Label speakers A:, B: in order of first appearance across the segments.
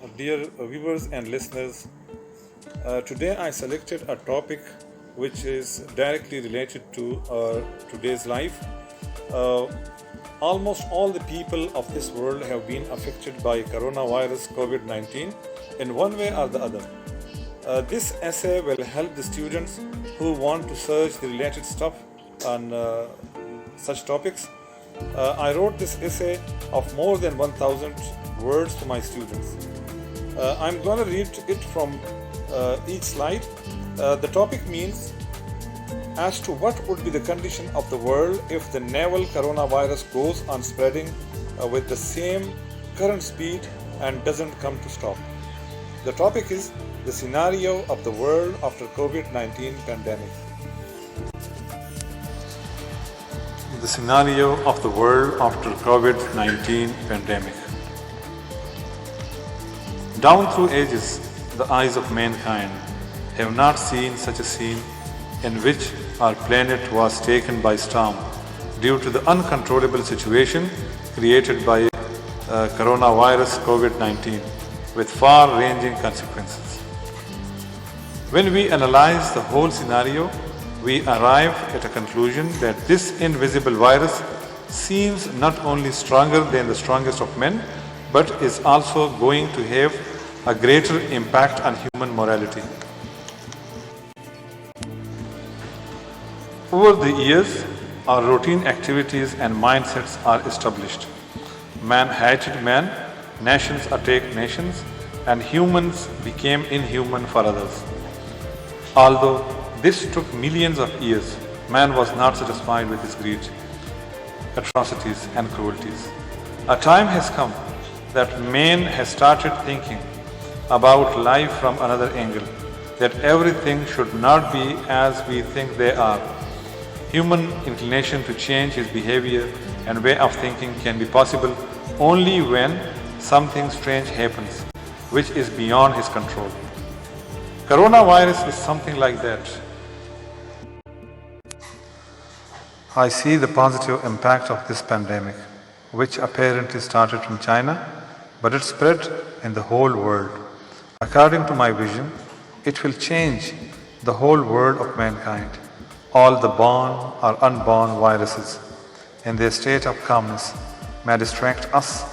A: Dear viewers and listeners, today I selected a topic which is directly related to today's life. Uh, Almost all the people of this world have been affected by coronavirus COVID-19 in one way or the other. This essay will help the students who want to search the related stuff on such topics. I wrote this essay of more than 1000 words to my students. I'm going to read it from each slide. The topic means as to what would be the condition of the world if the novel coronavirus goes on spreading with the same current speed and doesn't come to stop. The topic is the scenario of the world after COVID-19 pandemic. The scenario of the world after COVID-19 pandemic. Down through ages, the eyes of mankind have not seen such a scene in which our planet was taken by storm due to the uncontrollable situation created by coronavirus COVID-19 with far-ranging consequences. When we analyze the whole scenario, we arrive at a conclusion that this invisible virus seems not only stronger than the strongest of men, but is also going to have a greater impact on human morality. Over the years, our routine activities and mindsets are established. Man hated man, nations attacked nations, and humans became inhuman for others. Although this took millions of years, man was not satisfied with his greed, atrocities, and cruelties. A time has come that man has started thinking about life from another angle, that everything should not be as we think they are. Human inclination to change his behavior and way of thinking can be possible only when something strange happens, which is beyond his control. Coronavirus is something like that. I see the positive impact of this pandemic, which apparently started from China, but it spread in the whole world. According to my vision, it will change the whole world of mankind. All the born or unborn viruses, in their state of calmness, may distract us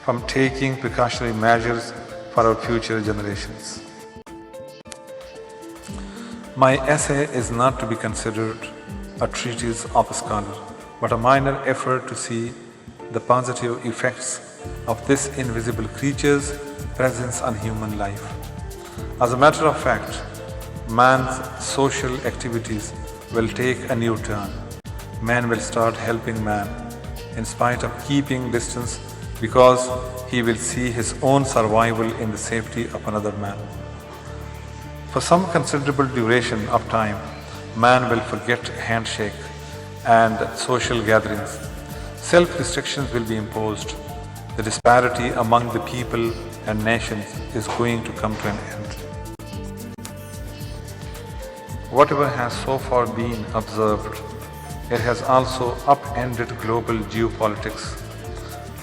A: from taking precautionary measures for our future generations. My essay is not to be considered a treatise of a scholar, but a minor effort to see the positive effects of this invisible creature's presence on human life. As a matter of fact, man's social activities will take a new turn. Man will start helping man in spite of keeping distance because he will see his own survival in the safety of another man. For some considerable duration of time, man will forget handshake and social gatherings. Self-restrictions will be imposed. The disparity among the people and nations is going to come to an end. Whatever has so far been observed, it has also upended global geopolitics.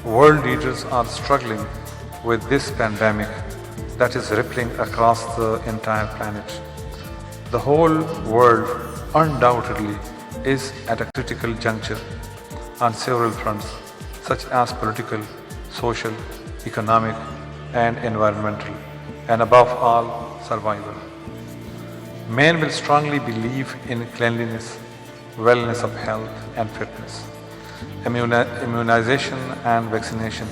A: World leaders are struggling with this pandemic that is rippling across the entire planet. The whole world undoubtedly is at a critical juncture on several fronts, such as political, social, economic, and environmental, and above all, survival. Man will strongly believe in cleanliness, wellness of health and fitness. Immunization and vaccination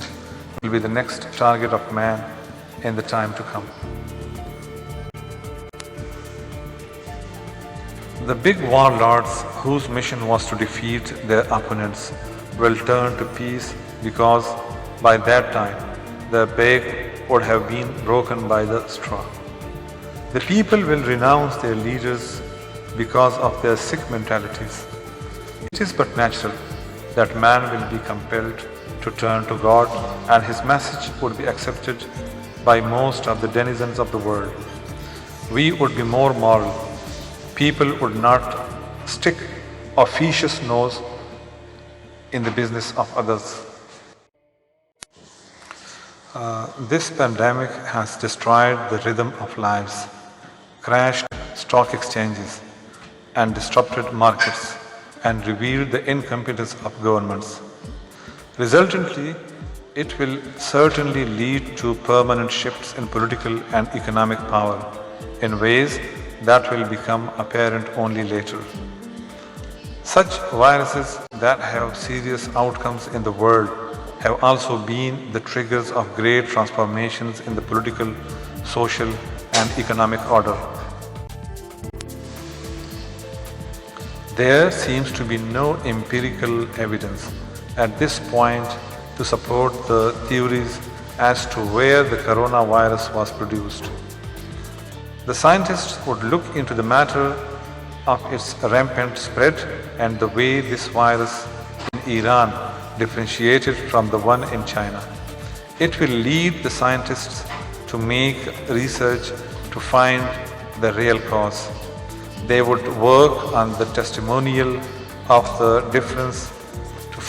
A: will be the next target of man in the time to come. The big warlords whose mission was to defeat their opponents will turn to peace because by that time the peg would have been broken by the straw. The people will renounce their leaders because of their sick mentalities. It is but natural that man will be compelled to turn to God, and his message would be accepted by most of the denizens of the world. We would be more moral. People would not stick officious nose in the business of others. This pandemic has destroyed the rhythm of lives, crashed stock exchanges, and disrupted markets, and revealed the incompetence of governments. Resultantly, it will certainly lead to permanent shifts in political and economic power in ways that will become apparent only later. Such viruses that have serious outcomes in the world have also been the triggers of great transformations in the political, social, and economic order. There seems to be no empirical evidence at this point to support the theories as to where the coronavirus was produced. The scientists would look into the matter of its rampant spread and the way this virus in Iran differentiated from the one in China. It will lead the scientists to make research to find the real cause. They would work on the testimonial of the difference to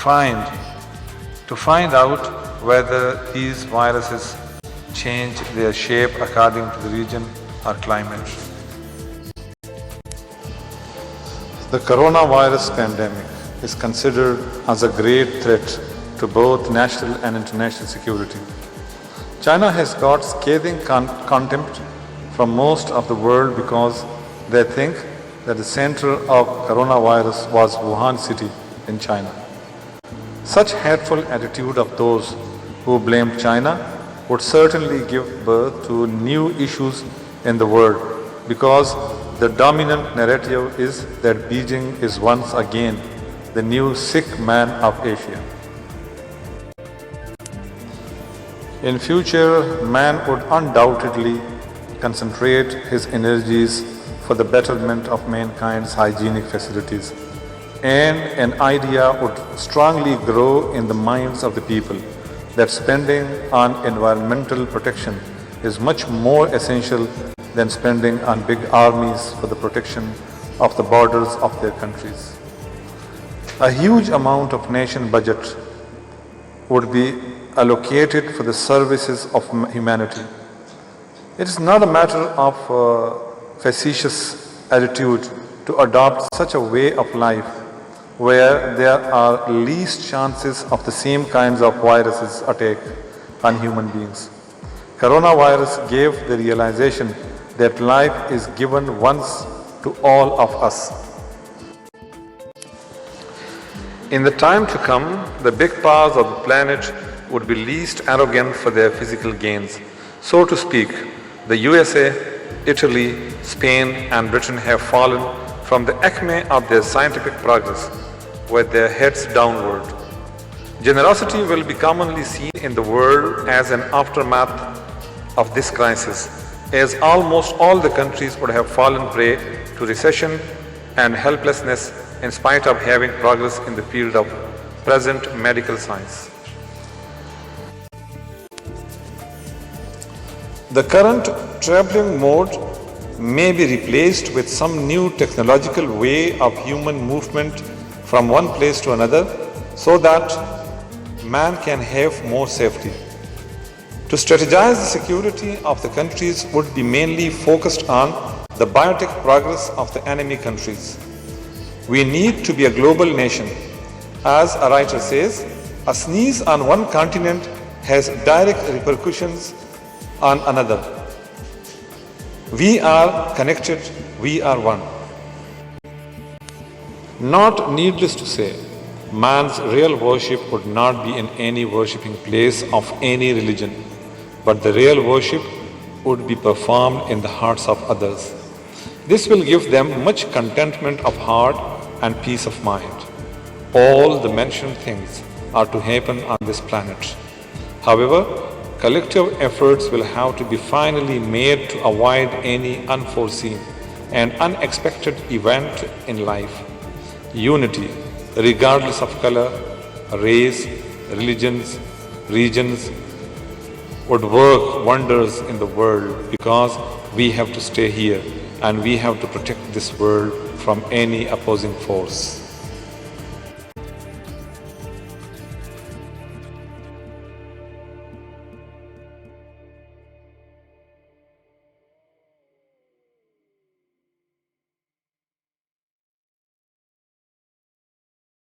A: find out whether these viruses change their shape according to the region or climate. The coronavirus pandemic is considered as a great threat to both national and international security. China has got scathing contempt from most of the world because they think that the center of coronavirus was Wuhan city in China. Such hateful attitude of those who blame China would certainly give birth to new issues in the world because the dominant narrative is that Beijing is once again the new sick man of Asia. In future, man would undoubtedly concentrate his energies for the betterment of mankind's hygienic facilities, and an idea would strongly grow in the minds of the people that spending on environmental protection is much more essential than spending on big armies for the protection of the borders of their countries. A huge amount of nation budget would be allocated for the services of humanity. It is not a matter of facetious attitude to adopt such a way of life where there are least chances of the same kinds of viruses attack on human beings. Coronavirus gave the realization that life is given once to all of us. In the time to come, the big powers of the planet would be least arrogant for their physical gains. So to speak, the USA, Italy, Spain, and Britain have fallen from the acme of their scientific progress with their heads downward. Generosity will be commonly seen in the world as an aftermath of this crisis, as almost all the countries would have fallen prey to recession and helplessness in spite of having progress in the field of present medical science. The current traveling mode may be replaced with some new technological way of human movement from one place to another so that man can have more safety. To strategize the security of the countries would be mainly focused on the biotech progress of the enemy countries. We need to be a global nation. As a writer says, a sneeze on one continent has direct repercussions on another. We are connected, we are one. Not needless to say, man's real worship would not be in any worshipping place of any religion, but the real worship would be performed in the hearts of others. This will give them much contentment of heart and peace of mind. All the mentioned things are to happen on this planet. However, collective efforts will have to be finally made to avoid any unforeseen and unexpected event in life. Unity, regardless of color, race, religions, regions, would work wonders in the world because we have to stay here and we have to protect this world from any opposing force.